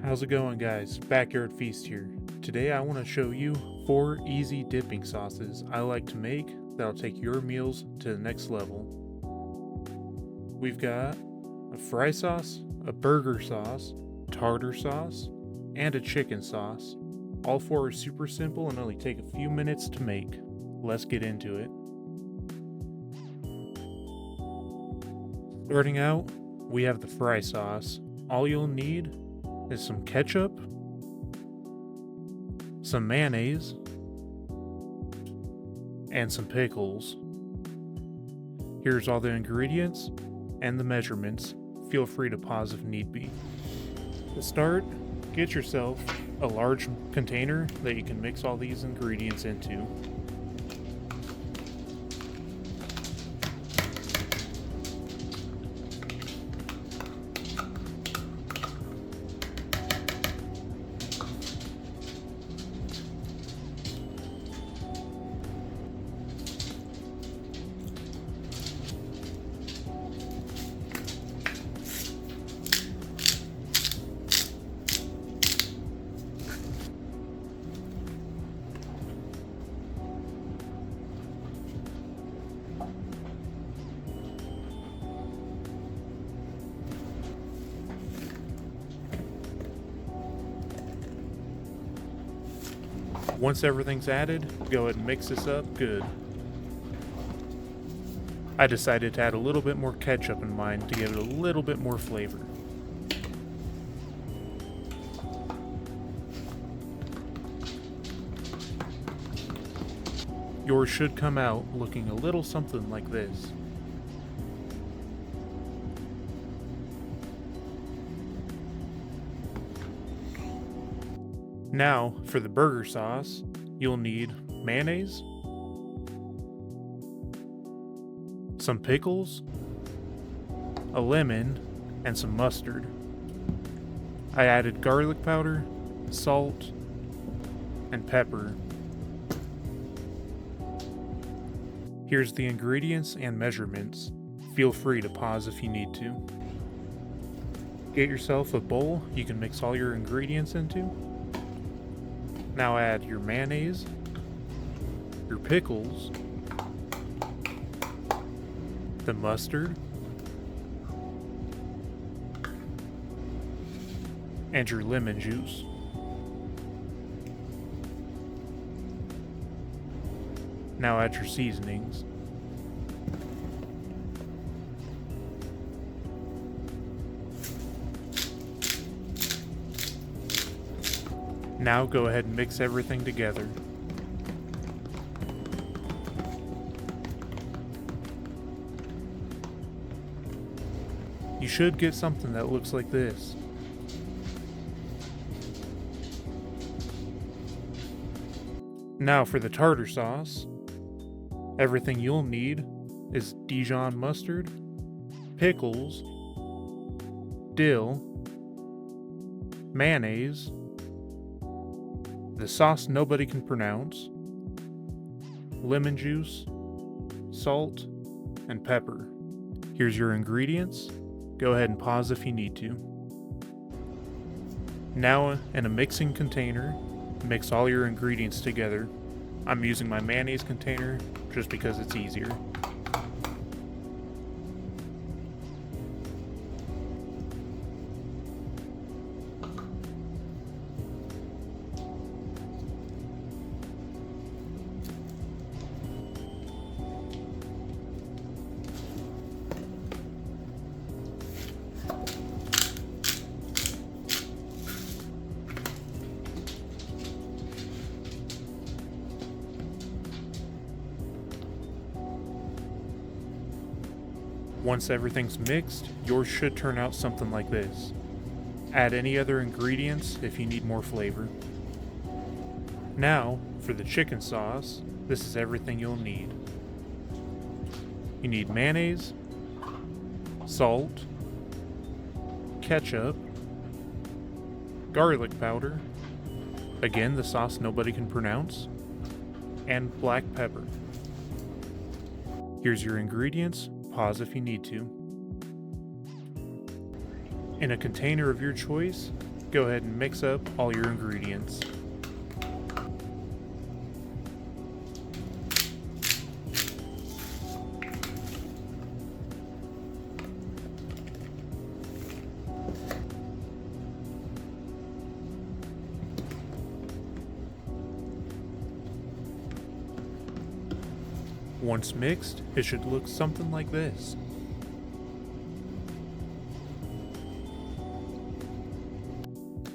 How's it going, guys? Backyard Feast here. Today I want to show you 4 easy dipping sauces I like to make that'll take your meals to the next level. We've got a fry sauce, a burger sauce, tartar sauce, and a chicken sauce. All 4 are super simple and only take a few minutes to make. Let's get into it. Starting out, we have the fry sauce. All you'll need is some ketchup, some mayonnaise, and some pickles. Here's all the ingredients and the measurements. Feel free to pause if need be. To start, get yourself a large container that you can mix all these ingredients into. Once everything's added, go ahead and mix this up good. I decided to add a little bit more ketchup in mine to give it a little bit more flavor. Yours should come out looking a little something like this. Now, for the burger sauce, you'll need mayonnaise, some pickles, a lemon, and some mustard. I added garlic powder, salt, and pepper. Here's the ingredients and measurements. Feel free to pause if you need to. Get yourself a bowl you can mix all your ingredients into. Now add your mayonnaise, your pickles, the mustard, and your lemon juice. Now add your seasonings. Now go ahead and mix everything together. You should get something that looks like this. Now for the tartar sauce. Everything you'll need is Dijon mustard, pickles, dill, mayonnaise, the sauce nobody can pronounce, lemon juice, salt, and pepper. Here's your ingredients. Go ahead and pause if you need to. Now, in a mixing container, mix all your ingredients together. I'm using my mayonnaise container just because it's easier. Once everything's mixed, yours should turn out something like this. Add any other ingredients if you need more flavor. Now, for the chicken sauce, this is everything you'll need. You need mayonnaise, salt, ketchup, garlic powder, again the sauce nobody can pronounce, and black pepper. Here's your ingredients. Pause if you need to. In a container of your choice, go ahead and mix up all your ingredients. Once mixed, it should look something like this.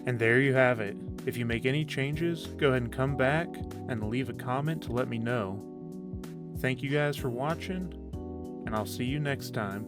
And there you have it. If you make any changes, go ahead and come back and leave a comment to let me know. Thank you guys for watching, and I'll see you next time.